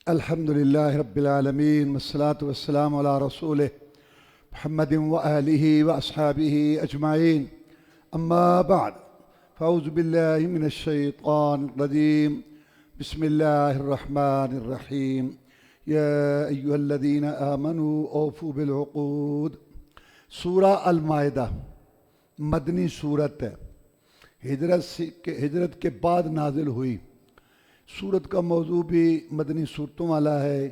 الحمدللہ رب العالمین والصلاة والسلام علی رسولہ محمد وآلہ واصحابہ اجمعین اما بعد فاعوذ باللہ من الشیطان الرجیم بسم اللہ الرحمن الرحیم یا ایہا الذین آمنوا اوفوا بالعقود۔ سورہ المائدہ مدنی سورت ہے، ہجرت کے بعد نازل ہوئی۔ سورت کا موضوع بھی مدنی صورتوں والا ہے۔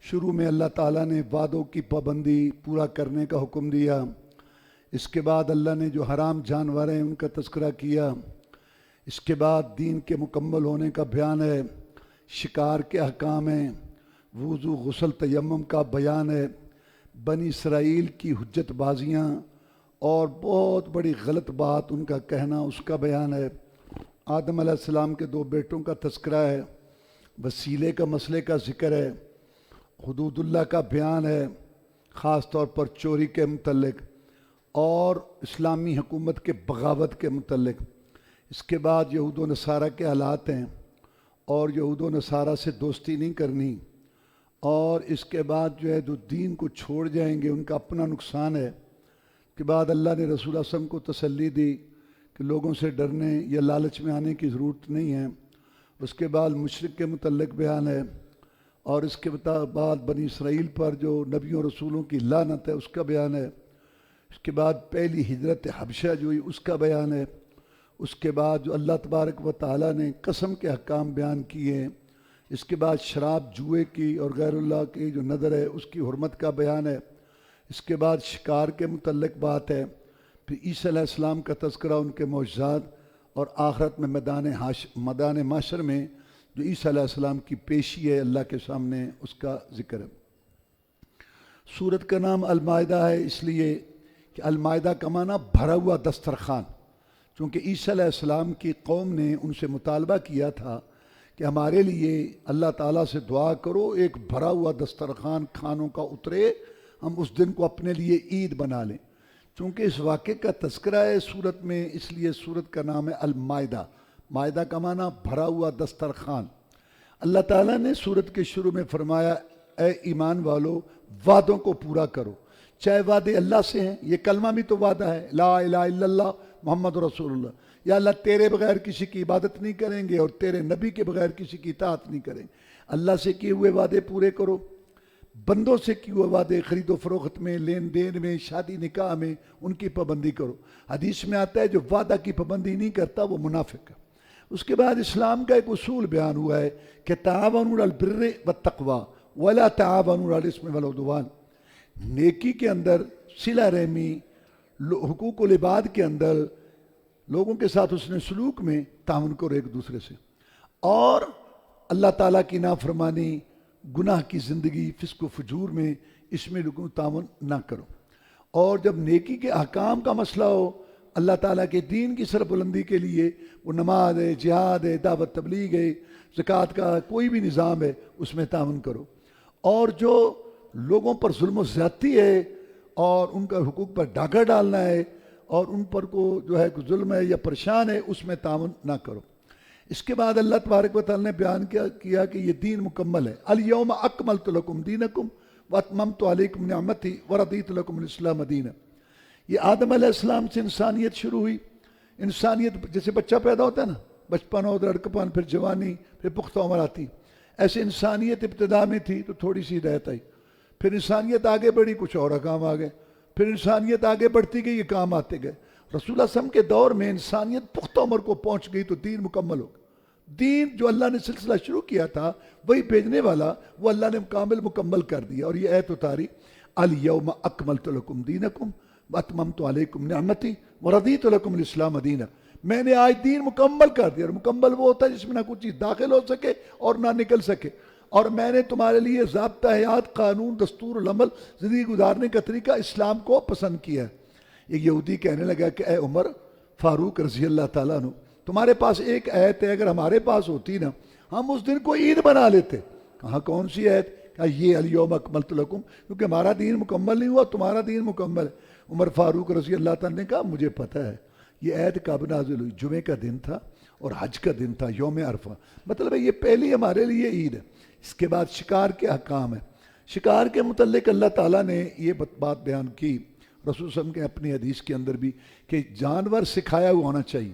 شروع میں اللہ تعالیٰ نے وعدوں کی پابندی پورا کرنے کا حکم دیا، اس کے بعد اللہ نے جو حرام جانور ہیں ان کا تذکرہ کیا، اس کے بعد دین کے مکمل ہونے کا بیان ہے، شکار کے احکام ہیں، وضو غسل تیمم کا بیان ہے، بنی اسرائیل کی حجت بازیاں اور بہت بڑی غلط بات ان کا کہنا اس کا بیان ہے، آدم علیہ السلام کے 2 بیٹوں کا تذکرہ ہے، وسیلے کا مسئلے کا ذکر ہے، حدود اللہ کا بیان ہے، خاص طور پر چوری کے متعلق اور اسلامی حکومت کے بغاوت کے متعلق۔ اس کے بعد یہود و نصارہ کے حالات ہیں اور یہود و نصارہ سے دوستی نہیں کرنی، اور اس کے بعد جو دین کو چھوڑ جائیں گے ان کا اپنا نقصان ہے۔ اس کے بعد اللہ نے رسول اللہ صلی اللہ علیہ وسلم کو تسلی دی کہ لوگوں سے ڈرنے یا لالچ میں آنے کی ضرورت نہیں ہے۔ اس کے بعد مشرک کے متعلق بیان ہے، اور اس کے بعد بنی اسرائیل پر جو نبیوں رسولوں کی لعنت ہے اس کا بیان ہے۔ اس کے بعد پہلی ہجرت حبشہ جو ہوئی اس کا بیان ہے۔ اس کے بعد جو اللہ تبارک و تعالیٰ نے قسم کے احکام بیان کیے ہیں۔ اس کے بعد شراب جوئے کی اور غیر اللہ کی جو نظر ہے اس کی حرمت کا بیان ہے۔ اس کے بعد شکار کے متعلق بات ہے، پھر عیسیٰ علیہ السلام کا تذکرہ، ان کے معجزات، اور آخرت میں میدان محشر میں جو عیسیٰ علیہ السلام کی پیشی ہے اللہ کے سامنے اس کا ذکر ہے۔ سورت کا نام المائدہ ہے اس لیے کہ المائدہ کا معنی بھرا ہوا دسترخوان، چونکہ عیسیٰ علیہ السلام کی قوم نے ان سے مطالبہ کیا تھا کہ ہمارے لیے اللہ تعالیٰ سے دعا کرو ایک بھرا ہوا دسترخوان کھانوں کا اترے، ہم اس دن کو اپنے لیے عید بنا لیں۔ چونکہ اس واقعے کا تذکرہ ہے سورت میں، اس لیے سورت کا نام ہے المائدہ۔ مائدہ کا معنی بھرا ہوا دسترخوان۔ اللہ تعالیٰ نے سورت کے شروع میں فرمایا اے ایمان والو وعدوں کو پورا کرو، چاہے وعدے اللہ سے ہیں، یہ کلمہ بھی تو وعدہ ہے، لا الہ الا اللہ محمد رسول اللہ، یا اللہ تیرے بغیر کسی کی عبادت نہیں کریں گے اور تیرے نبی کے بغیر کسی کی اطاعت نہیں کریں گے۔ اللہ سے کیے ہوئے وعدے پورے کرو، بندوں سے کیے ہوئے وعدے خرید و فروخت میں، لین دین میں، شادی نکاح میں ان کی پابندی کرو۔ حدیث میں آتا ہے جو وعدہ کی پابندی نہیں کرتا وہ منافق ہے۔ اس کے بعد اسلام کا ایک اصول بیان ہوا ہے کہ تعاونوا علی البر والتقوی ولا تعاونوا علی الاثم والعدوان۔ نیکی کے اندر صلہ رحمی، حقوق العباد کے اندر لوگوں کے ساتھ حسن سلوک میں تعاون کرو ایک دوسرے سے، اور اللہ تعالیٰ کی نافرمانی، گناہ کی زندگی، فسق و فجور میں اس میں لوگوں تعاون نہ کرو۔ اور جب نیکی کے احکام کا مسئلہ ہو، اللہ تعالیٰ کے دین کی سربلندی کے لیے، وہ نماز ہے، جہاد ہے، دعوت تبلیغ ہے، زکوٰۃ کا کوئی بھی نظام ہے، اس میں تعاون کرو۔ اور جو لوگوں پر ظلم و زیادتی ہے اور ان کا حقوق پر ڈاکہ ڈالنا ہے اور ان پر کو ظلم ہے یا پریشان ہے، اس میں تعاون نہ کرو۔ اس کے بعد اللہ تبارک و تعالیٰ نے بیان کیا کہ یہ دین مکمل ہے۔ الیوم اکملت لکم دینکم واتممت علیکم نعمتی ورضیت لکم الاسلام دینا۔ یہ آدم علیہ السلام سے انسانیت شروع ہوئی۔ انسانیت جیسے بچہ پیدا ہوتا ہے نا، بچپن اور لڑکپن، پھر جوانی، پھر پختہ عمر آتی، ایسے انسانیت ابتدا میں تھی تو تھوڑی سی ہدایت آئی، پھر انسانیت آگے بڑھی، کچھ اور کام آ گئے، پھر انسانیت آگے بڑھتی گئی، یہ کام آتے گئے۔ رسول اللہ صلی اللہ علیہ وسلم کے دور میں انسانیت پختہ عمر کو پہنچ گئی تو دین مکمل ہو گیا۔ دین جو اللہ نے سلسلہ شروع کیا تھا وہی بھیجنے والا، وہ اللہ نے مکمل کر دیا، اور یہ ایت اتاری الیوم اکملت لکم دینکم واتممت علیکم نعمتی ورضیت لکم الاسلام دینا۔ میں نے آج دین مکمل کر دیا، اور مکمل وہ ہوتا ہے جس میں نہ کچھ چیز داخل ہو سکے اور نہ نکل سکے، اور میں نے تمہارے لیے ضابطہ حیات، قانون، دستور العمل، زندگی گزارنے کا طریقہ اسلام کو پسند کیا ہے۔ ایک یہودی کہنے لگا کہ اے عمر فاروق رضی اللہ تعالیٰ عنہ، تمہارے پاس ایک آیت ہے، اگر ہمارے پاس ہوتی نا ہم اس دن کو عید بنا لیتے۔ کہا کون سی آیت؟ کہا یہ الیوم اکملت لکم، کیونکہ ہمارا دین مکمل نہیں ہوا، تمہارا دین مکمل ہے۔ عمر فاروق رضی اللہ تعالیٰ نے کہا مجھے پتہ ہے یہ آیت کب نازل ہوئی، جمعے کا دن تھا اور حج کا دن تھا، یوم عرفہ، مطلب ہے یہ پہلی ہمارے لیے عید ہے۔ اس کے بعد شکار کے احکام ہے۔ شکار کے متعلق اللہ تعالیٰ نے یہ بات بیان کی رسول صلی اللہ علیہ وسلم کے اپنی حدیث کے اندر بھی کہ جانور سکھایا ہوا ہونا چاہیے۔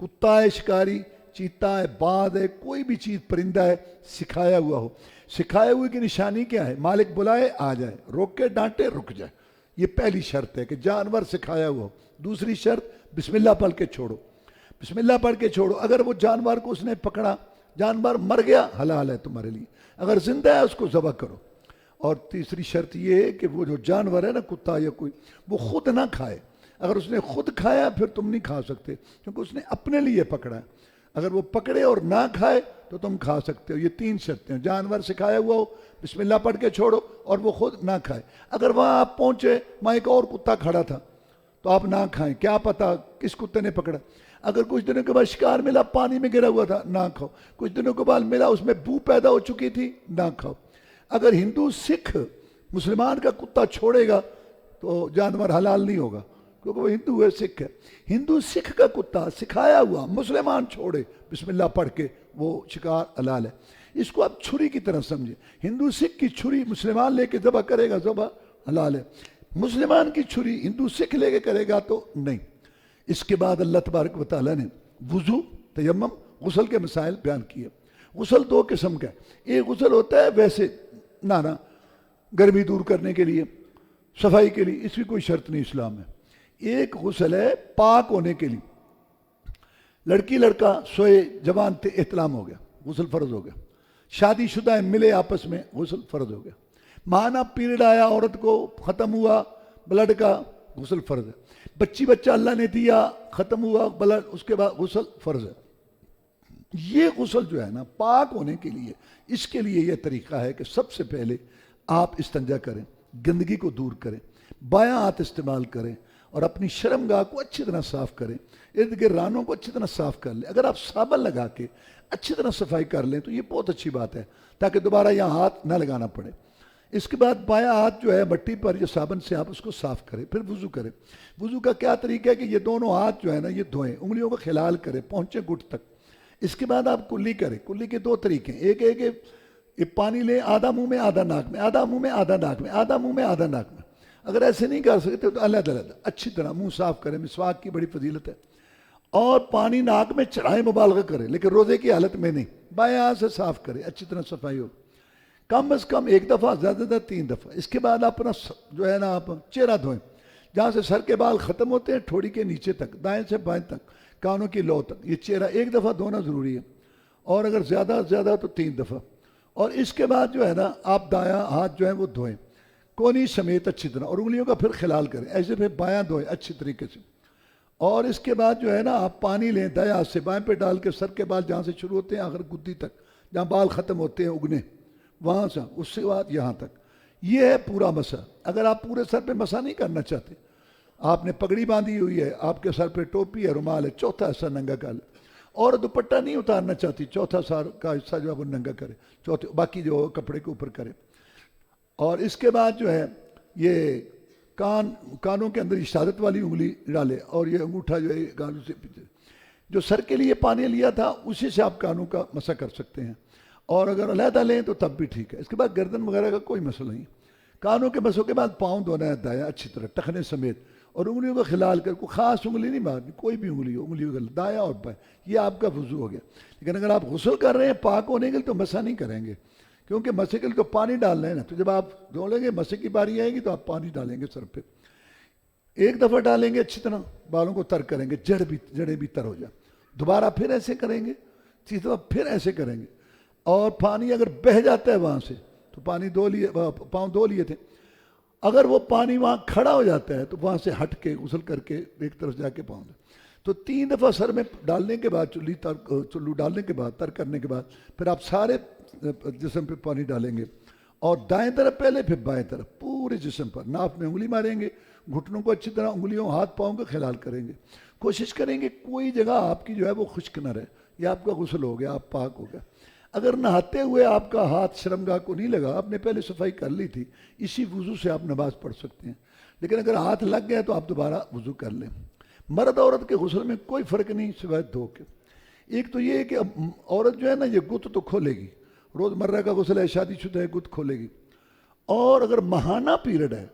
کتا ہے شکاری، چیتا ہے، باز ہے، کوئی بھی چیز پرندہ ہے سکھایا ہوا ہو۔ سکھائے ہوئے کی نشانی کیا ہے؟ مالک بلائے آ جائے، روک کے ڈانٹے رک جائے، یہ پہلی شرط ہے کہ جانور سکھایا ہوا ہو۔ دوسری شرط بسم اللہ پڑھ کے چھوڑو، بسم اللہ پڑھ کے چھوڑو۔ اگر وہ جانور کو اس نے پکڑا، جانور مر گیا، حلال ہے تمہارے لیے، اگر زندہ ہے اس کو ذبح کرو۔ اور تیسری شرط یہ ہے کہ وہ جو جانور ہے نا، کتا یا کوئی، وہ خود نہ کھائے۔ اگر اس نے خود کھایا پھر تم نہیں کھا سکتے، کیونکہ اس نے اپنے لیے پکڑا ہے۔ اگر وہ پکڑے اور نہ کھائے تو تم کھا سکتے ہو۔ یہ تین شرطیں ہیں، جانور سکھایا ہوا ہو، بسم اللہ پڑھ کے چھوڑو، اور وہ خود نہ کھائے۔ اگر وہاں آپ پہنچے، وہاں ایک اور کتا کھڑا تھا تو آپ نہ کھائیں، کیا پتہ کس کتے نے پکڑا۔ اگر کچھ دنوں کے بعد شکار ملا، پانی میں گرا ہوا تھا، نہ کھاؤ۔ کچھ دنوں کے بعد ملا، اس میں بو پیدا ہو چکی تھی، نہ کھاؤ۔ اگر ہندو سکھ مسلمان کا کتا چھوڑے گا تو جانور حلال نہیں ہوگا، کیونکہ وہ ہندو ہے، سکھ ہے۔ ہندو سکھ کا کتا سکھایا ہوا مسلمان چھوڑے بسم اللہ پڑھ کے، وہ شکار حلال ہے۔ اس کو آپ چھری کی طرح سمجھیں، ہندو سکھ کی چھری مسلمان لے کے ذبح کرے گا، ذبح حلال ہے۔ مسلمان کی چھری ہندو سکھ لے کے کرے گا تو نہیں۔ اس کے بعد اللہ تبارک و تعالیٰ نے وضو، تیمم، غسل کے مسائل بیان کیے۔ غسل دو قسم کا ہے، ایک غسل ہوتا ہے ویسے نہانا، گرمی دور کرنے کے لیے، صفائی کے لیے، اس کی کوئی شرط نہیں اسلام میں۔ ایک غسل ہے پاک ہونے کے لیے، لڑکی لڑکا سوئے، جوان تھے، احتلام ہو گیا، غسل فرض ہو گیا۔ شادی شدہ ہیں، ملے آپس میں، غسل فرض ہو گیا۔ ماہانہ پیریڈ آیا عورت کو، ختم ہوا بلڈ کا، غسل فرض ہے۔ بچہ اللہ نے دیا، ختم ہوا بلڈ، اس کے بعد غسل فرض ہے۔ یہ غسل جو ہے نا پاک ہونے کے لیے، اس کے لیے یہ طریقہ ہے کہ سب سے پہلے آپ استنجا کریں، گندگی کو دور کریں، بایاں ہاتھ استعمال کریں، اور اپنی شرمگاہ کو اچھی طرح صاف کریں، ارد گرد رانوں کو اچھی طرح صاف کر لیں۔ اگر آپ صابن لگا کے اچھی طرح صفائی کر لیں تو یہ بہت اچھی بات ہے، تاکہ دوبارہ یہاں ہاتھ نہ لگانا پڑے۔ اس کے بعد بایاں ہاتھ جو ہے مٹی پر یا صابن سے آپ اس کو صاف کریں، پھر وضو کریں۔ وضو کا کیا طریقہ ہے کہ یہ دونوں ہاتھ جو ہے نا یہ دھوئیں، انگلیوں کو خلال کریں، پہنچے گھٹ تک۔ اس کے بعد آپ کلی کریں۔ کلی کے دو طریقے ہیں، ایک ہے کہ یہ پانی لیں، آدھا منہ میں آدھا ناک میں، آدھا منہ میں آدھا ناک میں، آدھا منہ میں آدھا ناک میں۔ اگر ایسے نہیں کر سکتے تو علیحدہ علیحدہ اچھی طرح منہ صاف کریں، مسواک کی بڑی فضیلت ہے۔ اور پانی ناک میں چڑھائیں، مبالغہ کریں، لیکن روزے کی حالت میں نہیں، بائیں ہاتھ سے صاف کریں، اچھی طرح صفائی ہو، کم از کم ایک دفعہ، زیادہ زیادہ 3 دفعہ۔ اس کے بعد اپنا جو ہے نا آپ چہرہ دھوئیں، جہاں سے سر کے بال ختم ہوتے ہیں ٹھوڑی کے نیچے تک، دائیں سے بائیں تک، کانوں کی لو تک، یہ چہرہ ایک دفعہ دھونا ضروری ہے، اور اگر زیادہ زیادہ تو 3 دفعہ۔ اور اس کے بعد جو ہے نا آپ دایاں ہاتھ جو ہے وہ دھوئیں، کونی سمیت اچھی طرح، اور انگلیوں کا پھر خلال کریں، ایسے پھر بایاں دھوئیں اچھی طریقے سے۔ اور اس کے بعد جو ہے نا آپ پانی لیں، دایاں ہاتھ سے بائیں پہ ڈال کے سر کے بال جہاں سے شروع ہوتے ہیں آخر گدی تک، جہاں بال ختم ہوتے ہیں اگنے، وہاں سے اس سے بعد یہاں تک، یہ ہے پورا مسح۔ اگر آپ پورے سر پہ مسح نہیں کرنا چاہتے، آپ نے پگڑی باندھی ہوئی ہے، آپ کے سر پہ ٹوپی ہے، رومال ہے، چوتھا حصہ ننگا کر لیں، اور دوپٹہ نہیں اتارنا چاہتی، چوتھا سر کا حصہ جو ہے وہ ننگا کرے، چوتھے باقی جو کپڑے کے اوپر کرے۔ اور اس کے بعد جو ہے یہ کانوں کے اندر شہادت والی انگلی ڈالے، اور یہ انگوٹھا جو ہے کانوں سے پیچھے، جو سر کے لیے پانی لیا تھا اسی سے آپ کانوں کا مسح کر سکتے ہیں، اور اگر علیحدہ لیں تو تب بھی ٹھیک ہے۔ اس کے بعد گردن وغیرہ کا کوئی مسئلہ نہیں۔ کانوں کے مسحوں کے بعد پاؤں دھونا ہے دایاں اچھی طرح ٹخنے سمیت، اور انگلیوں کو خلال کر، کوئی خاص انگلی نہیں مارنی، کوئی بھی انگلی ہو، انگلیوں کا دایاں اور بائیں، یہ آپ کا وضو ہو گیا۔ لیکن اگر آپ غسل کر رہے ہیں پاک ہونے کے لیے تو مسح نہیں کریں گے، کیونکہ مسح کے لیے تو پانی ڈالنا ہے نا، تو جب آپ دھو لیں گے مسح کی باری آئے گی تو آپ پانی ڈالیں گے سر پہ، ایک دفعہ ڈالیں گے اچھی طرح، بالوں کو تر کریں گے، جڑیں بھی تر ہو جائیں، دوبارہ پھر ایسے کریں گے، تیسری دفعہ پھر ایسے کریں گے، اور پانی اگر بہہ جاتا ہے وہاں سے تو پانی پاؤں دھو لیے تھے، اگر وہ پانی وہاں کھڑا ہو جاتا ہے تو وہاں سے ہٹ کے غسل کر کے ایک طرف جا کے پاؤں دے، تو 3 دفعہ سر میں ڈالنے کے بعد، چلو ڈالنے کے بعد، تر کرنے کے بعد، پھر آپ سارے جسم پہ پانی ڈالیں گے، اور دائیں طرف پہلے پھر بائیں طرف پورے جسم پر، ناف میں انگلی ماریں گے، گھٹنوں کو اچھی طرح انگلیوں ہاتھ پاؤں کو خلال کریں گے، کوشش کریں گے کوئی جگہ آپ کی جو ہے وہ خشک نہ رہے، یہ آپ کا غسل ہو گیا، آپ پاک ہو گیا۔ اگر نہاتے ہوئے آپ کا ہاتھ شرمگاہ کو نہیں لگا، آپ نے پہلے صفائی کر لی تھی، اسی وضو سے آپ نماز پڑھ سکتے ہیں، لیکن اگر ہاتھ لگ گیا تو آپ دوبارہ وضو کر لیں۔ مرد عورت کے غسل میں کوئی فرق نہیں سوائے دھو کے۔ ایک تو یہ ہے کہ اب عورت جو ہے نا یہ گت تو کھولے گی، روز مرہ کا غسل ہے، شادی شدہ ہے، گت کھولے گی. اور اگر ماہانہ پیریڈ ہے،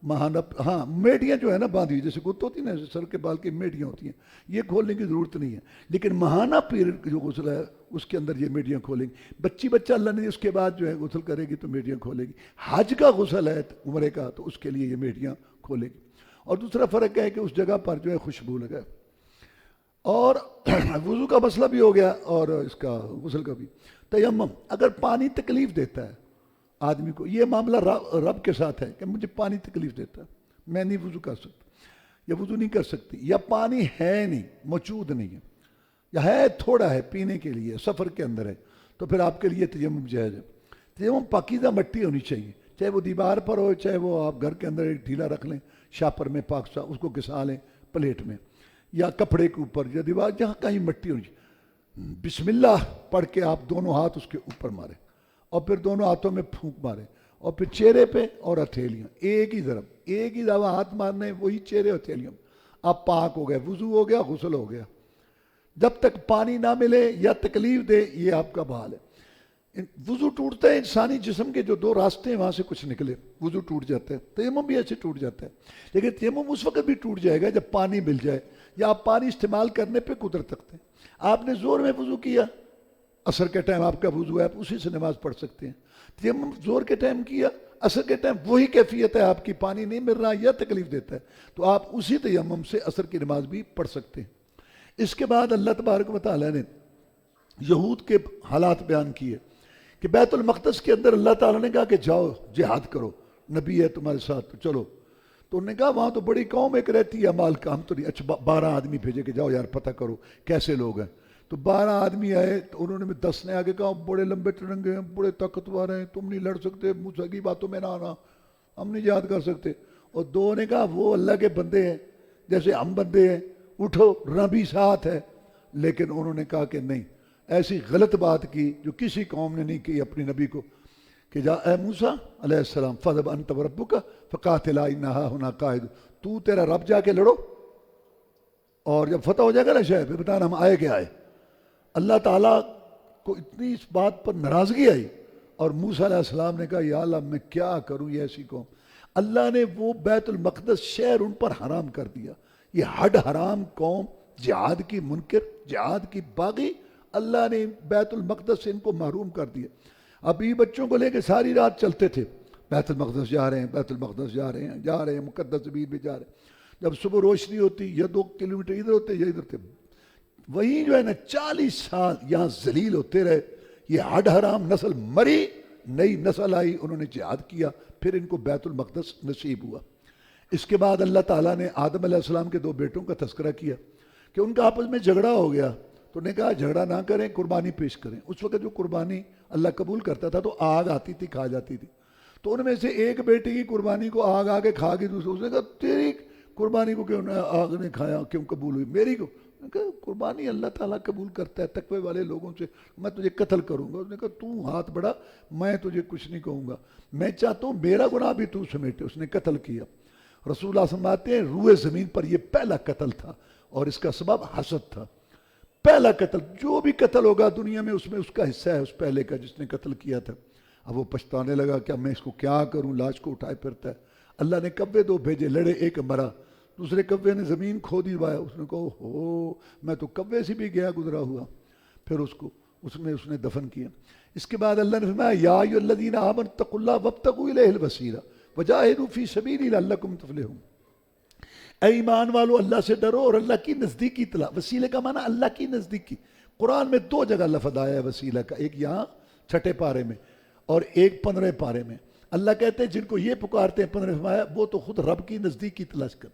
ماہانہ، ہاں میڈیاں جو ہے نا باندھی ہوئی جیسے گت ہوتی ہے نا، سر کے بال کی میڈیاں ہوتی ہیں، یہ کھولنے کی ضرورت نہیں ہے. لیکن ماہانہ پیریڈ جو غسل ہے اس کے اندر یہ میڈیاں کھولیں گی. بچہ اللہ نے اس کے بعد جو ہے غسل کرے گی تو میڈیاں کھولے گی. حج کا غسل ہے عمرے کا تو اس کے لیے یہ میڈیاں کھولے گی. اور دوسرا فرق ہے کہ اس جگہ پر جو ہے خوشبو لگا. اور وضو کا مسئلہ بھی ہو گیا اور اس کا غسل کا بھی. تیمم، اگر پانی تکلیف دیتا ہے آدمی کو، یہ معاملہ رب کے ساتھ ہے کہ مجھے پانی تکلیف دیتا ہے، میں نہیں وضو کر سکتا یا وضو نہیں کر سکتی، یا پانی ہے نہیں، موجود نہیں ہے، یا ہے تھوڑا ہے پینے کے لیے، سفر کے اندر ہے، تو پھر آپ کے لیے تیمم جائز ہے. تیمم پاکیزہ مٹی ہونی چاہیے، چاہے وہ دیوار پر ہو، چاہے وہ آپ گھر کے اندر ایک ڈھیلا رکھ لیں شاپر میں پاک سا، اس کو گھسا لیں پلیٹ میں یا کپڑے کے اوپر یا دیوار، جہاں کہیں مٹی ہونی چاہیے. بسم اللہ پڑھ کے آپ دونوں ہاتھ اس کے اوپر ماریں اور پھر دونوں ہاتھوں میں پھونک ماریں اور پھر چہرے پہ اور ہتھیلیاں ایک ہی دفعہ ہاتھ مارنے، وہی چہرے ہتھیلیاں. آپ پاک ہو گئے، وضو ہو گیا، غسل ہو گیا. جب تک پانی نہ ملے یا تکلیف دے یہ آپ کا بحال ہے. وضو ٹوٹتا ہے انسانی جسم کے جو دو راستے ہیں وہاں سے کچھ نکلے، وضو ٹوٹ جاتا ہے. تیمم بھی ایسے ٹوٹ جاتا ہے، لیکن تیمم اس وقت بھی ٹوٹ جائے گا جب پانی مل جائے یا آپ پانی استعمال کرنے پہ قدرت رکھتے ہیں. آپ نے زور میں وضو کیا، عصر کے ٹائم آپ کا وضو ہے، آپ اسی سے نماز پڑھ سکتے ہیں. تیمم زور کے ٹائم کیا، عصر کے ٹائم وہی کیفیت ہے آپ کی، پانی نہیں مل رہا یا تکلیف دیتا ہے، تو آپ اسی تیمم سے عصر کی نماز بھی پڑھ سکتے ہیں. اس کے بعد اللہ تبارک و تعالیٰ نے یہود کے حالات بیان کیے کہ بیت المقدس کے اندر اللہ تعالیٰ نے کہا کہ جاؤ جہاد کرو، نبی ہے تمہارے ساتھ تو چلو. تو انہوں نے کہا وہاں تو بڑی قوم ایک رہتی ہے، مال کا ہم تو نہیں. اچھا 12 آدمی بھیجے کہ جاؤ یار پتہ کرو کیسے لوگ ہیں. تو 12 آدمی آئے تو انہوں نے 10 نے آگے کہا بڑے لمبے ترنگے ہیں، بڑے طاقتور ہیں، تم نہیں لڑ سکتے، موسیٰ کی باتوں میں نہ آنا، ہم نہیں جہاد کر سکتے. اور 2 نے کہا وہ اللہ کے بندے ہیں جیسے ہم بندے ہیں، اٹھو، نبی ساتھ ہے. لیکن انہوں نے کہا کہ نہیں، ایسی غلط بات کی جو کسی قوم نے نہیں کی اپنی نبی کو کہ جا اے موسیٰ علیہ السلام فَذْهَبْ أَنْتَ وَرَبُّكَ فَقَاتِلَا إِنَّا هَاهُنَا قَاعِدُونَ، تو تیرا رب جا کے لڑو اور جب فتح ہو جائے گا نا شاید پھر بتانا ہم آئے کہ آئے. اللہ تعالیٰ کو اتنی اس بات پر ناراضگی آئی اور موسیٰ علیہ السلام نے کہا یا اللہ میں کیا کروں یہ ایسی قوم. اللہ نے وہ بیت المقدس شہر ان پر حرام کر دیا. یہ ہڈ حرام قوم، جہاد کی منکر، جہاد کی باغی، اللہ نے بیت المقدس سے ان کو محروم کر دیا. ابھی بچوں کو لے کے ساری رات چلتے تھے، بیت المقدس جا رہے ہیں، بیت المقدس جا رہے ہیں، جا رہے ہیں، مقدس زمین میں جا رہے ہیں. جب صبح روشنی ہوتی یا 2 کلومیٹر ادھر ہوتے یا ادھر تھے، وہی جو ہے نا 40 سال یہاں ذلیل ہوتے رہے. یہ ہڈ حرام نسل مری، نئی نسل آئی، انہوں نے جہاد کیا، پھر ان کو بیت المقدس نصیب ہوا. اس کے بعد اللہ تعالیٰ نے آدم علیہ السلام کے 2 بیٹوں کا تذکرہ کیا کہ ان کا آپس میں جھگڑا ہو گیا. تو نے کہا جھگڑا نہ کریں، قربانی پیش کریں. اس وقت جو قربانی اللہ قبول کرتا تھا تو آگ آتی تھی، کھا جاتی تھی. تو ان میں سے ایک بیٹی کی قربانی کو آگ آ کے کھا گئی، دوسرے اس نے کہا تیری قربانی کو کیوں آگ نے کھایا، کیوں قبول ہوئی میری کو؟ کہا قربانی اللہ تعالیٰ قبول کرتا ہے تقوی والے لوگوں سے، میں تجھے قتل کروں گا. اس نے کہا تو ہاتھ بڑھا، میں تجھے کچھ نہیں کہوں گا، میں چاہتا ہوں میرا گناہ بھی تو سمیٹے. اس نے قتل کیا. رسول اللہ فرماتے ہیں روئے زمین پر یہ پہلا قتل تھا اور اس کا سبب حسد تھا. پہلا قتل، جو بھی قتل ہوگا دنیا میں اس کا حصہ ہے اس پہلے کا جس نے قتل کیا تھا. اب وہ پچھتانے لگا کہ میں اس کو کیا کروں، لاش کو اٹھائے پھرتا ہے. اللہ نے کوے 2 بھیجے، لڑے، ایک مرا، دوسرے کوے نے زمین کھود دلوایا. اس نے کہا ہو میں تو کوے سے بھی گیا گزرا ہوا. پھر اس نے دفن کیا. اس کے بعد اللہ نے فرمایا یا ایھا الذین آمنوا اتقوا اللہ وابتغوا الیہ الوسیلہ وجاہدوا فی سبیلہ لعلکم تفلحون. اے ایمان والو اللہ سے ڈرو اور اللہ کی نزدیکی طلب. وسیلے کا معنی اللہ کی نزدیکی. قرآن میں 2 جگہ لفظ آیا ہے وسیلہ کا، ایک یہاں 6 پارے میں اور ایک 15 پارے میں. اللہ کہتے ہیں جن کو یہ پکارتے ہیں 15 فرمایا وہ تو خود رب کی نزدیکی تلاش کر.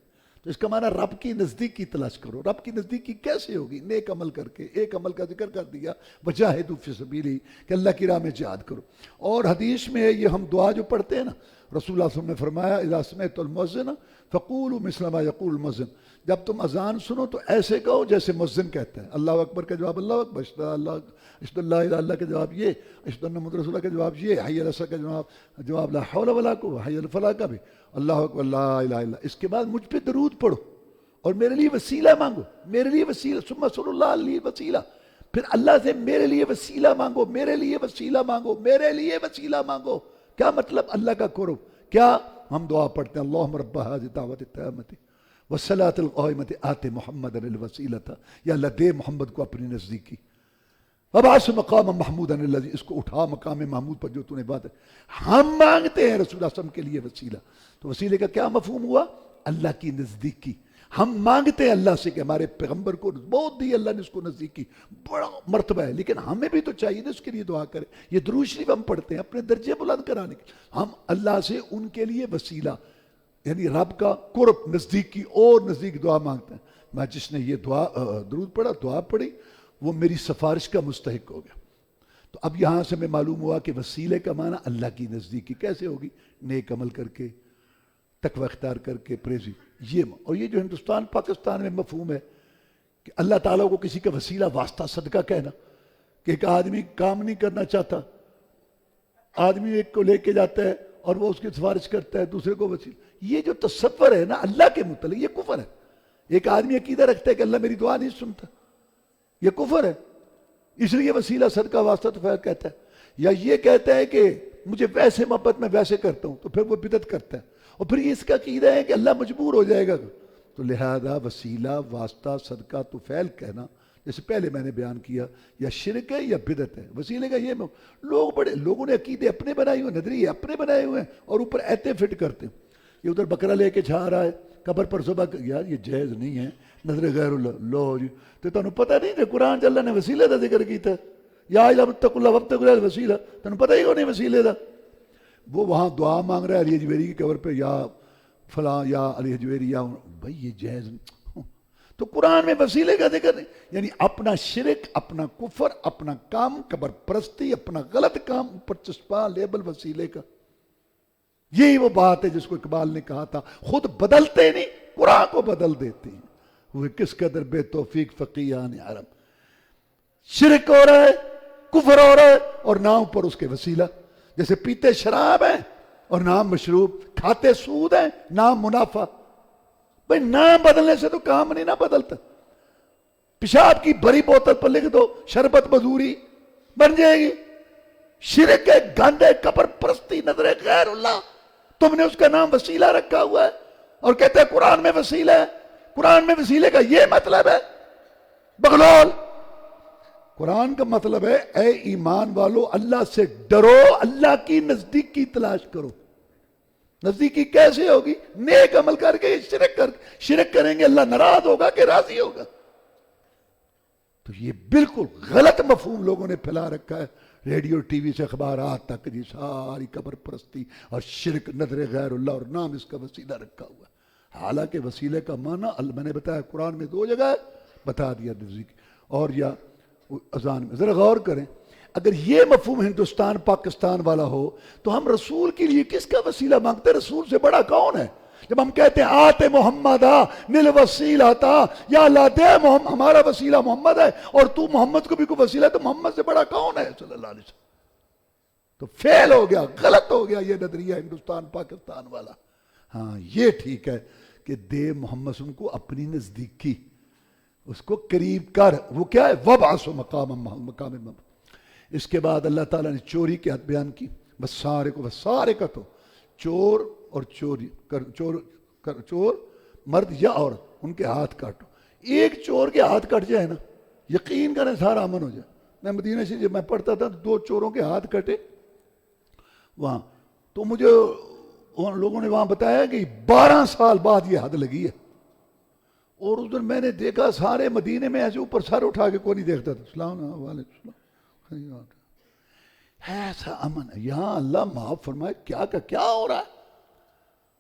تو اس کا معنی رب کی نزدیکی تلاش کرو. رب کی نزدیکی کیسے ہوگی؟ نیک عمل کر کے. ایک عمل کا ذکر کر دیا وجاہدوا فی سبیلہ، کہ اللہ کی راہ میں جہاد کرو. اور حدیث میں یہ ہم دعا جو پڑھتے ہیں نا، رسول اللہ صلی اللہ علیہ وسلم نے فرمایا اذا سمعت المؤذن فقولوا مثل ما یقول المؤذن. جب تم اذان سنو تو ایسے کہو جیسے مؤذن کہتا ہے. اللہ اکبر کا جواب اللہ اکبر، اشہد اللہ الہ الا اللہ کا جواب یہ، اشہد ان محمد رسول اللہ کا جواب یہ، حی علی الصلاۃ کا جواب لا حول ولا قوۃ، حی علی الفلاح کا بھی اللہ اکبر لا الہ الا. اس کے بعد مجھ پہ درود پڑھو اور میرے لیے وسیلہ مانگو، میرے لیے وسیلہ، ثم صلی اللہ علیہ وسیلہ. پھر اللہ سے میرے لیے وسیلہ مانگو، میرے لیے وسیلہ مانگو، میرے لیے وسیلہ مانگو. کیا مطلب اللہ کا قرب؟ کیا ہم دعا پڑھتے ہیں اللہم رب ھذہ الدعوۃ التامۃ والصلاۃ القائمۃ آت محمد الوسیلۃ، یا اللہ دے محمد کو اپنی نزدیکی، وابعث مقام محمودا الذی، اس کو اٹھا مقام محمود پر جو تو نے بات ہے. ہم مانگتے ہیں رسول اللہ صلی اللہ علیہ وسلم کے لیے وسیلہ. تو وسیلے کا کیا مفہوم ہوا؟ اللہ کی نزدیکی. ہم مانگتے ہیں اللہ سے کہ ہمارے پیغمبر کو بہت دی اللہ نے اس کو نزدیکی، بڑا مرتبہ ہے، لیکن ہمیں بھی تو چاہیے نا اس کے لیے دعا کریں. یہ درود شریف ہم پڑھتے ہیں اپنے درجے بلند کرانے کے، ہم اللہ سے ان کے لیے وسیلہ یعنی رب کا قرب، نزدیکی اور نزدیک دعا مانگتے ہیں. میں جس نے یہ دعا درود پڑھا، دعا پڑھی، وہ میری سفارش کا مستحق ہو گیا. تو اب یہاں سے ہمیں معلوم ہوا کہ وسیلے کا معنی اللہ کی نزدیکی کیسے ہوگی؟ نیک عمل کر کے، تقوی اختیار کر کے، پریزی. اور یہ جو ہندوستان پاکستان میں مفہوم ہے کہ اللہ تعالیٰ کو کسی کا وسیلہ واسطہ صدقہ کہنا، کہ ایک آدمی کام نہیں کرنا چاہتا، آدمی ایک کو لے کے جاتا ہے اور وہ اس کی سفارش کرتا ہے دوسرے کو وسیلہ. یہ جو تصور ہے نا اللہ کے متعلق، یہ کفر ہے. ایک آدمی عقیدہ رکھتا ہے کہ اللہ میری دعا نہیں سنتا، یہ کفر ہے. اس لیے وسیلہ صدقہ واسطہ تو خیر کہتا ہے. یا یہ کہتا ہے کہ مجھے ویسے محبت میں ویسے کرتا ہوں، تو پھر وہ بدعت کرتا ہے. اور پھر اس کا عقیدہ ہے کہ اللہ مجبور ہو جائے گا. تو لہذا وسیلہ واسطہ صدقہ تو فعل کہنا، جیسے پہلے میں نے بیان کیا، یا شرک ہے یا بدعت ہے. وسیلے کا یہ لوگوں نے عقیدے اپنے بنائے ہوئے، نظریے اپنے بنائے ہوئے ہیں، اور اوپر ایتے فٹ کرتے ہیں. یہ ادھر بکرا لے کے چھا رہا ہے، قبر پر ذبح، یار یہ جائز نہیں ہے، نظر غیر اللہ. لو جی تو تمہیں پتہ نہیں کہ قرآن چ اللہ نے وسیلے کا ذکر کیتا، یا اتقوا اللہ وابتغوا الیہ الوسیلہ، تمہیں پتہ ہی کو نہیں وسیلے کا. وہ وہاں دعا مانگ رہا ہے علی حجویری کی قبر پہ، یا فلاں یا علی حجویری، یا بھائی یہ جائز. تو قرآن میں وسیلے کا ذکر نہیں. یعنی اپنا شرک، اپنا کفر، اپنا کام قبر پرستی، اپنا غلط کام اوپر چسپا لیبل وسیلے کا. یہی وہ بات ہے جس کو اقبال نے کہا تھا، خود بدلتے نہیں قرآن کو بدل دیتے ہیں. وہ کس قدر بے توفیق فقیہان عرب. شرک ہو رہا ہے، کفر ہو رہا ہے، اور نام پر اس کے وسیلہ. جیسے پیتے شراب ہیں اور نام مشروب، کھاتے سود ہیں نام منافع. بھئی نام بدلنے سے تو کام نہیں نہ بدلتا. پیشاب کی بھری بوتل پر لکھ دو شربت مزوری، بن جائے گی. شرک ہے، گند ہے، قبر پرستی، نظر غیر اللہ، تم نے اس کا نام وسیلہ رکھا ہوا ہے اور کہتے ہیں قرآن میں وسیلہ ہے. قرآن میں وسیلے کا یہ مطلب ہے بغلول. قرآن کا مطلب ہے اے ایمان والو اللہ سے ڈرو، اللہ کی نزدیکی تلاش کرو. نزدیکی کیسے ہوگی؟ نیک عمل کر کے، شرک کریں گے اللہ ناراض ہوگا کہ راضی ہوگا؟ تو یہ بالکل غلط مفہوم لوگوں نے پھیلا رکھا ہے، ریڈیو ٹی وی سے اخبارات تک، جی ساری قبر پرستی اور شرک، نظر غیر اللہ، اور نام اس کا وسیلہ رکھا ہوا ہے. حالانکہ وسیلے کا معنی میں نے بتایا قرآن میں 2 جگہ ہے، بتا دیا نزدیکی اور یا اذان میں. ذرا غور کریں، اگر یہ مفہوم ہندوستان پاکستان والا ہو تو ہم رسول کے لیے کس کا وسیلہ مانگتے ہیں؟ رسول سے بڑا کون ہے؟ جب ہم کہتے ہیں آتے محمد نل وسیلہ تھا، یا اللہ دے ہمارا وسیلہ محمد ہے، اور تو محمد کو بھی کوئی وسیلہ ہے، تو محمد سے بڑا کون ہے صلی اللہ علیہ وسلم؟ تو فیل ہو گیا، غلط ہو گیا یہ نظریہ ہندوستان پاکستان والا. ہاں یہ ٹھیک ہے کہ دے محمد کو اپنی نزدیکی، اس کو قریب کر. وہ کیا ہے؟ وابعث مقام محمود. اس کے بعد اللہ تعالیٰ نے چوری کی حد بیان کی. بس سارے کا تو چور اور چوری چور مرد یا عورت، ان کے ہاتھ کاٹو. ایک چور کے ہاتھ کٹ جائے نا، یقین کریں سارا امن ہو جائے. میں مدینہ سے جب میں پڑھتا تھا 2 چوروں کے ہاتھ کٹے وہاں، تو مجھے ان لوگوں نے وہاں بتایا کہ 12 سال بعد یہ حد لگی ہے. اور اس دن میں نے دیکھا سارے مدینے میں ایسے اوپر سر اٹھا کے کوئی نہیں دیکھتا تھا. السلام علیکم. ایسا امن ہے یہاں. اللہ معاف فرمائے کیا ہو رہا ہے.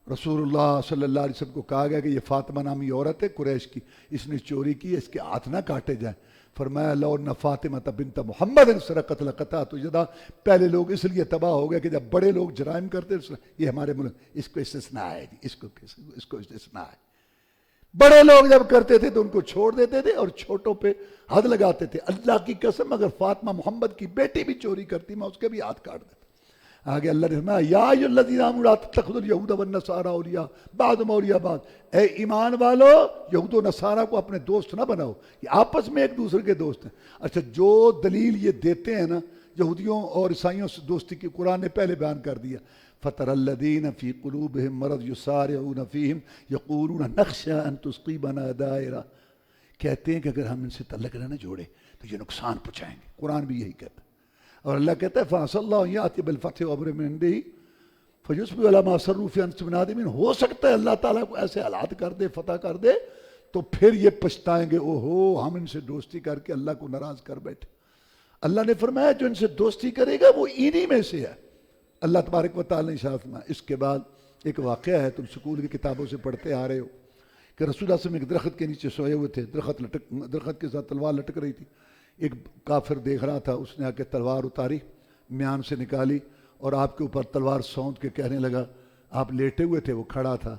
رسول اللہ صلی اللہ علیہ وسلم کو کہا گیا کہ یہ فاطمہ نامی عورت ہے قریش کی، اس نے چوری کی، اس کے ہاتھ نہ کاٹے جائیں. فرمایا لو ان فاطمہ بنت محمد سرقت لقطعت یدہا. پہلے لوگ اس لیے تباہ ہو گئے کہ جب بڑے لوگ جرائم کرتے، یہ ہمارے ملک اس کو استثناء ہے، اس کو استثناء ہے. بڑے لوگ جب کرتے تھے تو ان کو چھوڑ دیتے تھے اور چھوٹوں پہ حد لگاتے تھے. اللہ کی قسم اگر فاطمہ محمد کی بیٹی بھی چوری کرتی میں اس کے بھی ہاتھ کاٹ دیتا. آگے اللہ نے فرمایا یا ایھا الذین آمنوا لا تتخذوا الیہود والنصارى اولیاء بعضهم اولیاء بعض، اے ایمان والو یہود و نصارہ کو اپنے دوست نہ بناؤ، یہ آپس میں ایک دوسرے کے دوست ہیں۔ اچھا جو دلیل یہ دیتے ہیں نا یہودیوں اور عیسائیوں سے دوستی کی، قرآن نے پہلے بیان کر دیا، فَتَرَى الَّذِينَ فِي قُلُوبِهِم مَرَضٌ يُسَارِعُونَ فِيهِمْ يَقُولُونَ نَخْشَىٰ أَن تُصِيبَنَا دَائِرَةٌ، کہتے ہیں کہ اگر ہم ان سے تعلق نہ جوڑے تو یہ نقصان پہنچائیں گے، قرآن بھی یہی کہتا ہے۔ اور اللہ کہتا ہے فَعَسَى اللَّهُ أَن يَأْتِيَ بِالْفَتْحِ وَأَمْرٍ مِّنْ عِندِهِ فَيُصْبِحُوا عَلَىٰ مَا أَسَرُّوا فِي أَنفُسِهِمْ نَادِمِينَ، ہو سکتا ہے اللہ تعالیٰ کو ایسے حالات کر دے، فتح کر دے تو پھر یہ پچھتائیں گے، اوہو ہم ان سے دوستی کر کے اللہ کو ناراض کر بیٹھے۔ اللہ نے فرمایا جو ان سے دوستی کرے گا وہ انہی میں سے ہے۔ اللہ تبارک و تعالیٰ نے ارشاد فرمایا۔ اس کے بعد ایک واقعہ ہے، تم سکول کی کتابوں سے پڑھتے آ رہے ہو کہ رسول اللہ صلی اللہ علیہ وسلم ایک درخت کے نیچے سوئے ہوئے تھے، درخت کے ساتھ تلوار لٹک رہی تھی۔ ایک کافر دیکھ رہا تھا، اس نے آ کے تلوار اتاری، میان سے نکالی اور آپ کے اوپر تلوار سونت کے کہنے لگا، آپ لیٹے ہوئے تھے وہ کھڑا تھا،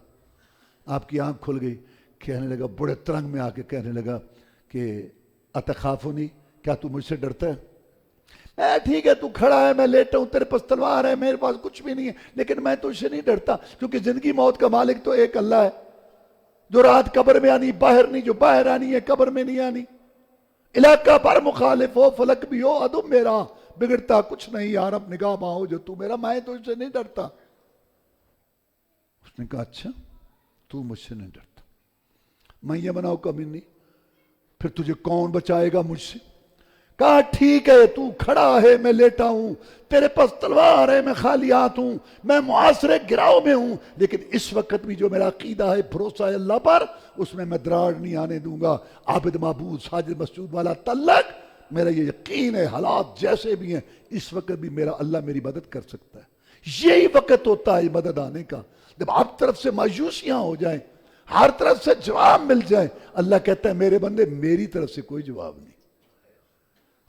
آپ کی آنکھ کھل گئی، کہنے لگا بڑے ترنگ میں آ کے کہنے لگا کہ اتخافنی، کیا تو مجھ سے ڈرتا ہے؟ ٹھیک ہے تو کھڑا ہے، میں لیٹا ہوں، تیرے پاس تلوار ہے، میرے پاس کچھ بھی نہیں ہے، لیکن میں تجھ سے نہیں ڈرتا، کیونکہ زندگی موت کا مالک تو ایک اللہ ہے، جو رات قبر میں آنی باہر نہیں، جو باہر آنی ہے قبر میں نہیں آنی، علاقہ پر مخالف ہو فلک بھی ہو عدو میرا، بگڑتا کچھ نہیں یار اب نگاہ ماں ہو جو تو میرا، میں تجھ سے نہیں ڈرتا۔ اس نے کہا اچھا تو مجھ سے نہیں ڈرتا، میں یہ بناؤ کبھی نہیں، پھر تجھے کون بچائے گا مجھ سے؟ کہا ٹھیک ہے تو کھڑا ہے، میں لیٹا ہوں، تیرے پاس تلوار ہے، میں خالی ہاتھ ہوں، میں معاصرے گراؤ میں ہوں، لیکن اس وقت بھی جو میرا عقیدہ ہے، بھروسہ ہے اللہ پر، اس میں دراڑ نہیں آنے دوں گا۔ عابد معبود ساجد مسجود والا تعلق، میرا یہ یقین ہے حالات جیسے بھی ہیں اس وقت بھی میرا اللہ میری مدد کر سکتا ہے۔ یہی وقت ہوتا ہے مدد آنے کا، جب آپ طرف سے مایوسیاں ہو جائیں، ہر طرف سے جواب مل جائے، اللہ کہتا ہے میرے بندے میری طرف سے کوئی جواب نہیں۔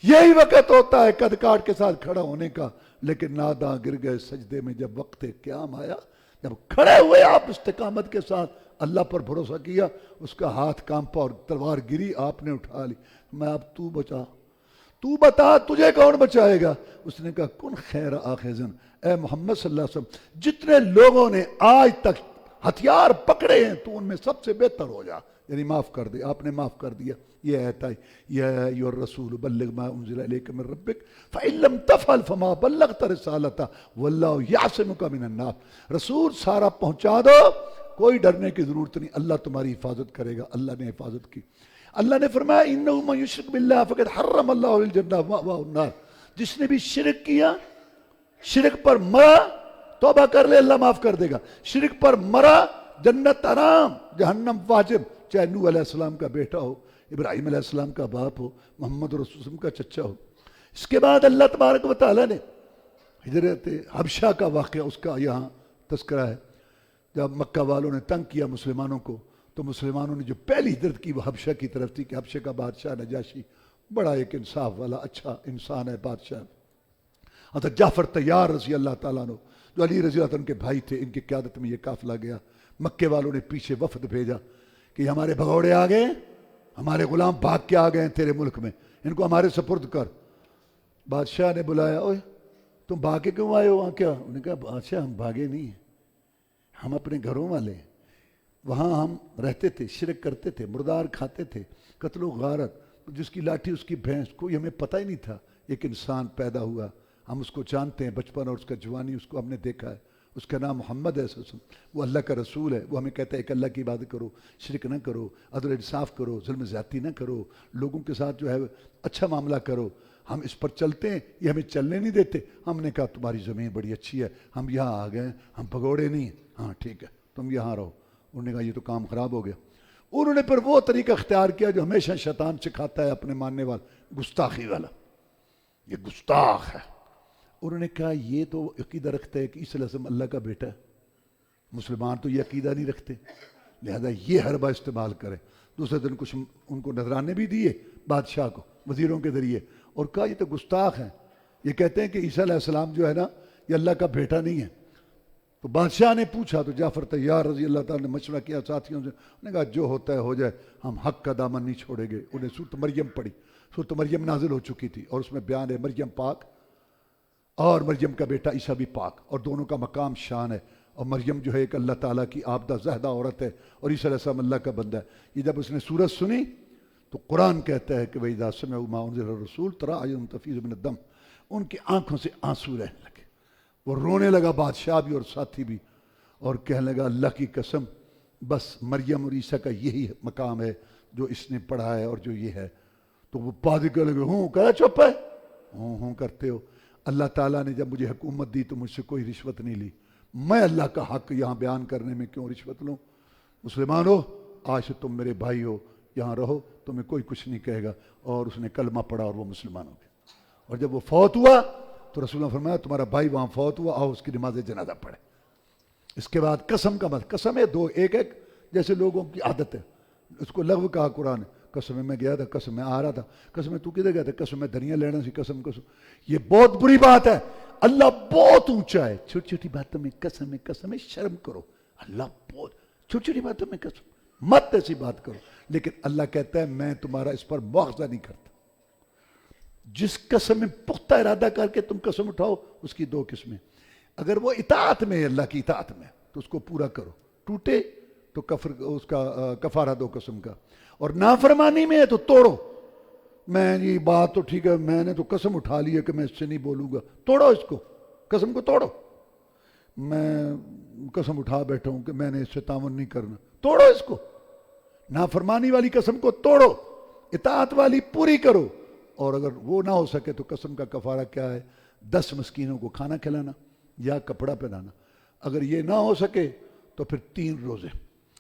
یہی وقت ہوتا ہے قد کاٹ کے ساتھ کھڑا ہونے کا، لیکن ناداں گر گئے سجدے میں جب وقت قیام آیا، جب کھڑے ہوئے آپ استقامت کے ساتھ اللہ پر بھروسہ کیا، اس کا ہاتھ کانپا اور تلوار گری، آپ نے اٹھا لی۔ میں اب تو بچا، تو بتا تجھے کون بچائے گا؟ اس نے کہا کن خیر آخذن، اے محمد صلی اللہ علیہ وسلم جتنے لوگوں نے آج تک ہتھیار پکڑے ہیں تو ان میں سب سے بہتر ہو جا، یعنی معاف کر دے۔ آپ نے معاف کر دیا۔ یہ آیت آئی یا ایھا الرسول بلغ ما انزل الیک من ربک فإن لم تفعل فما بلغت رسالتہ واللہ یعصمک من الناس۔ رسول سارا پہنچا دو، کوئی ڈرنے کی ضرورت نہیں، اللہ تمہاری حفاظت کرے گا۔ اللہ نے حفاظت کی۔ اللہ نے فرمایا انہ من یشرک باللہ فقد حرم اللہ علیہ الجنہ ومأواہ النار، جس نے بھی شرک کیا، شرک پر مرا، توبہ کر لے اللہ معاف کر دے گا، شرک پر مرا جنت حرام، جہنم واجب، چاہے نوح علیہ السلام کا بیٹا ہو، ابراہیم علیہ السلام کا باپ ہو، محمد رسول اللہ وسلم کا چچا ہو۔ اس کے بعد اللہ تبارک و تعالیٰ نے ہجرت حبشہ کا واقعہ اس کا یہاں تذکرہ ہے۔ جب مکہ والوں نے تنگ کیا مسلمانوں کو تو مسلمانوں نے جو پہلی ہجرت کی وہ حبشہ کی طرف تھی، کہ حبشہ کا بادشاہ نجاشی بڑا ایک انصاف والا اچھا انسان ہے، بادشاہ۔ حضرت جعفر طیار رضی اللہ تعالیٰ عنہ جو علی رضی اللہ عنہ کے بھائی تھے، ان کی قیادت میں یہ قافلہ گیا۔ مکے والوں نے پیچھے وفد بھیجا کہ ہمارے بھگوڑے آ گئے، ہمارے غلام بھاگ کے آ گئے ہیں تیرے ملک میں، ان کو ہمارے سپرد کر۔ بادشاہ نے بلایا، اوے تم بھاگے کیوں آئے ہو وہاں؟ کیا؟ انہوں نے کہا بادشاہ ہم بھاگے نہیں ہیں، ہم اپنے گھروں والے ہیں، وہاں ہم رہتے تھے، شرک کرتے تھے، مردار کھاتے تھے، قتل و غارت، جس کی لاٹھی اس کی بھینس، کوئی ہمیں پتہ ہی نہیں تھا ایک انسان پیدا ہوا، ہم اس کو جانتے ہیں، بچپن اور اس کا جوانی اس کو ہم نے دیکھا ہے، اس کا نام محمد ہے صلی اللہ علیہ وسلم، وہ اللہ کا رسول ہے، وہ ہمیں کہتا ہے کہ اللہ کی عبادت کرو، شرک نہ کرو، عدل انصاف کرو، ظلم زیادتی نہ کرو، لوگوں کے ساتھ جو ہے اچھا معاملہ کرو، ہم اس پر چلتے ہیں، یہ ہمیں چلنے نہیں دیتے۔ ہم نے کہا تمہاری زمین بڑی اچھی ہے، ہم یہاں آ گئے، ہم بھگوڑے نہیں ہیں، ہاں ٹھیک ہے تم یہاں رہو۔ انہوں نے کہا یہ تو کام خراب ہو گیا۔ انہوں نے پھر وہ طریقہ اختیار کیا جو ہمیشہ شیطان سکھاتا ہے اپنے ماننے والا، گستاخی والا، یہ گستاخ ہے۔ انہوں نے کہا یہ تو عقیدہ رکھتا ہے کہ عیسیٰ علیہ السلام اللہ کا بیٹا ہے، مسلمان تو یہ عقیدہ نہیں رکھتے، لہذا یہ حربہ استعمال کریں۔ دوسرے دن کچھ ان کو نذرانے بھی دیے بادشاہ کو وزیروں کے ذریعے، اور کہا یہ تو گستاخ ہیں، یہ کہتے ہیں کہ عیسیٰ علیہ السلام جو ہے نا یہ اللہ کا بیٹا نہیں ہے۔ تو بادشاہ نے پوچھا تو جعفر طیار رضی اللہ تعالیٰ نے مشورہ کیا ساتھیوں سے، انہوں نے کہا جو ہوتا ہے ہو جائے، ہم حق کا دامن نہیں چھوڑیں گے۔ انہیں سورۃ مریم پڑھی، سورۃ مریم نازل ہو چکی تھی اور اس میں بیان ہے مریم پاک اور مریم کا بیٹا عیسیٰ بھی پاک، اور دونوں کا مقام شان ہے۔ اور مریم جو ہے ایک اللہ تعالیٰ کی عابدہ زاہدہ عورت ہے، اور عیسیٰ علیہ السلام اللہ کا بندہ ہے۔ یہ جب اس نے سورت سنی تو قرآن کہتا ہے کہ وَإِذَا سَمِعُوا مَا أُنزِلَ الرَّسُولُ تَرَىٰ أَعْيُنَهُمْ تَفِيضُ مِنَ الدَّمْعِ، ان کی آنکھوں سے آنسو رہنے لگے، وہ رونے لگا، بادشاہ بھی اور ساتھی بھی، اور کہنے لگا اللہ کی قسم بس مریم اور عیسیٰ کا یہی مقام ہے جو اس نے پڑھا ہے اور جو یہ ہے۔ تو وہ پادری کہنے لگے ہوں، کہا چپ ہے، ہوں کرتے ہو۔ اللہ تعالیٰ نے جب مجھے حکومت دی تو مجھ سے کوئی رشوت نہیں لی، میں اللہ کا حق یہاں بیان کرنے میں کیوں رشوت لوں؟ مسلمانوں، آج سے تم میرے بھائی ہو، یہاں رہو، تمہیں کوئی کچھ نہیں کہے گا۔ اور اس نے کلمہ پڑھا اور وہ مسلمان ہو گئے۔ اور جب وہ فوت ہوا تو رسول اللہ نے فرمایا تمہارا بھائی وہاں فوت ہوا، آؤ اس کی نماز جنازہ پڑھے۔ اس کے بعد قسم کا مت، قسم ہے دو، ایک جیسے لوگوں کی عادت ہے، اس کو لغو کہا قرآن نے۔ قسم میں گیا تھا، قسم میں آ رہا تھا، قسم میں تو کدھر گیا تھا، قسم میں دھنیا لینا سی، قسم۔ یہ بہت بری بات ہے، اللہ بہت اونچا ہے۔ چھوٹی چھوٹی باتوں میں قسم شرم کرو، اللہ بہت چھوٹی چھوٹی باتوں میں قسم مت ایسی بات کرو، لیکن اللہ کہتا ہے میں تمہارا اس پر مواخذہ نہیں کرتا۔ جس قسم میں پختہ ارادہ کر کے تم قسم اٹھاؤ، اس کی دو قسمیں، اگر وہ اطاعت میں ہے، اللہ کی اطاعت میں، تو اس کو پورا کرو، ٹوٹے تو اس کا کفارہ دو قسم کا، اور نافرمانی میں ہے تو توڑو۔ میں یہ بات تو ٹھیک ہے، میں نے تو قسم اٹھا لی ہے کہ میں اس سے نہیں بولوں گا، توڑو اس کو، قسم کو توڑو۔ میں قسم اٹھا بیٹھا ہوں کہ میں نے اس سے تعاون نہیں کرنا، توڑو اس کو۔ نافرمانی والی قسم کو توڑو، اطاعت والی پوری کرو۔ اور اگر وہ نہ ہو سکے تو قسم کا کفارہ کیا ہے؟ 10 مسکینوں کو کھانا کھلانا یا کپڑا پہنانا۔ اگر یہ نہ ہو سکے تو پھر 3 روزے۔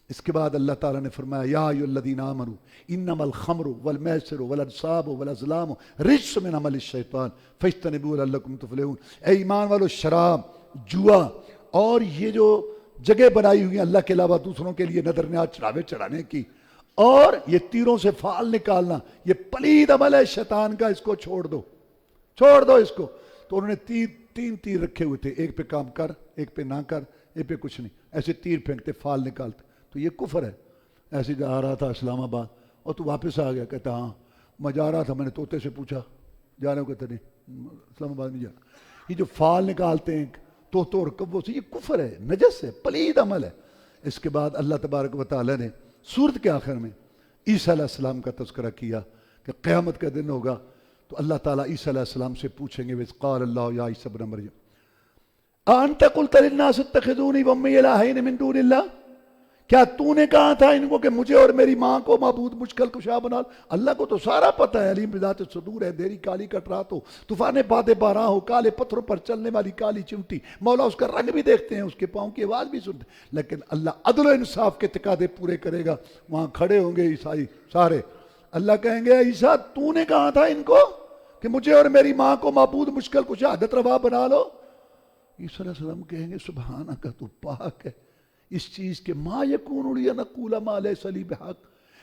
اس کے بعد اللہ تعالیٰ نے فرمایا یا ایھا الذین آمنوا انما الخمر والمیسر والانصاب والازلام رجس من عمل الشیطان فاجتنبوہ لعلکم تفلحون۔ اے ایمان والو، شراب، جوا اور یہ جو جگہ بنائی ہوئی ہیں اللہ کے علاوہ دوسروں کے لیے نظر نیاز چڑھاوے چڑھانے کی، اور یہ تیروں سے فال نکالنا، یہ پلید عمل ہے شیطان کا، اس کو چھوڑ دو اس کو۔ تو انہوں نے 3 تیر رکھے ہوئے تھے، ایک پہ کام کر، ایک پہ نہ کر، ایک پہ کچھ نہیں، ایسے تیر پھینکتے، فال نکالتے۔ تو یہ کفر ہے۔ ایسے جا رہا تھا اسلام آباد اور تو واپس آ گیا، کہتا ہاں میں جا رہا تھا، میں نے طوطے سے پوچھا جا رہے ہو، کہتا نہیں اسلام آباد نہیں جانا۔ یہ جو فال نکالتے ہیں طوطوں اور کبوں سے، یہ کفر ہے، نجس ہے، پلید عمل ہے۔ اس کے بعد اللہ تبارک و تعالیٰ نے سورت کے آخر میں عیسیٰ علیہ السلام کا تذکرہ کیا کہ قیامت کا دن ہوگا تو اللہ تعالیٰ عیسیٰ علیہ السلام سے پوچھیں گے وَإِذْ قَالَ اللَّهُ يَا عِيسَى ابْنَ مَرْيَمَ أَأَنْتَ قُلْتَ لِلنَّاسِ اتَّخِذُونِي وَأُمِّيَ إِلَٰهَيْنِ مِن دُونِ اللَّهِ، کیا تو نے کہا تھا ان کو کہ مجھے اور میری ماں کو معبود مشکل کشا بنا؟ اللہ کو تو سارا پتہ ہے، علیم بذات الصدور ہے، دھیری کالی کٹرات ہو، طوفان باد باران ہو، کالے پتھروں پر چلنے والی کالی چمٹی، مولا اس کا رنگ بھی دیکھتے ہیں، اس کے پاؤں کی آواز بھی سنتے ہیں۔ لیکن اللہ عدل و انصاف کے تقاضے پورے کرے گا، وہاں کھڑے ہوں گے عیسائی سارے، اللہ کہیں گے عیسیٰ تو نے کہا تھا ان کو کہ مجھے اور میری ماں کو معبود مشکل کشا عادت روا بنا لو۔ عیسیٰ علیہ السلام کہیں گے سبحانک، تو پاک ہے اس چیز کے، ما یکون لی ان اقول ما لیس لی بحق،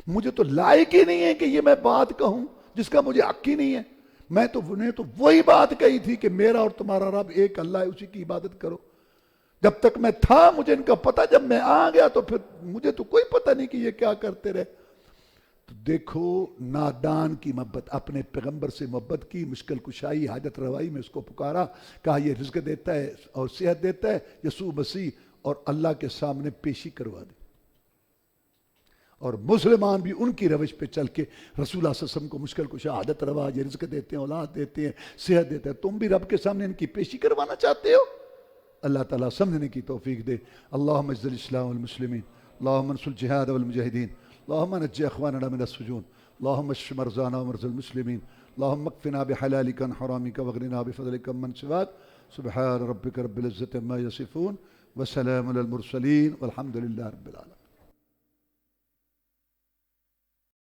مجھے تو لائق ہی نہیں ہے کہ یہ میں بات کہوں جس کا مجھے حق ہی نہیں ہے۔ میں تو وہی بات کہی تھی کہ میرا اور تمہارا رب ایک اللہ ہے، اسی کی عبادت کرو۔ جب تک میں تھا مجھے ان کا پتہ، جب میں آ گیا تو پھر مجھے تو کوئی پتہ نہیں کہ یہ کیا کرتے رہے۔ تو دیکھو نادان کی محبت، اپنے پیغمبر سے محبت کی، مشکل کشائی حاجت روائی میں اس کو پکارا، کہا یہ رزق دیتا ہے اور صحت دیتا ہے یسوع مسیح، اور اللہ کے سامنے پیشی کروا دی۔ اور مسلمان بھی ان کی روش پہ چل کے رسول اللہ صلی اللہ علیہ وسلم کو مشکل کشا عادت روا، یہ رزق دیتے ہیں، اولاد دیتے ہیں، صحت دیتے ہیں، تم بھی رب کے سامنے ان کی پیشی کروانا چاہتے ہو؟ اللہ تعالیٰ سمجھنے کی توفیق دے۔ اللہم اعز الاسلام والمسلمین، اللہم انصر الجہاد والمجاہدین، اللہم نجی اخواننا من السجون، اللہم اشف مرضانا ومرضى المسلمین، اللہم اکفنا بحلالک عن حرامک واغننا بفضلک عمن سواک، سبحان ربک رب العزة عما یصفون وسلام علی المرسلین والحمد للہ رب العالمین۔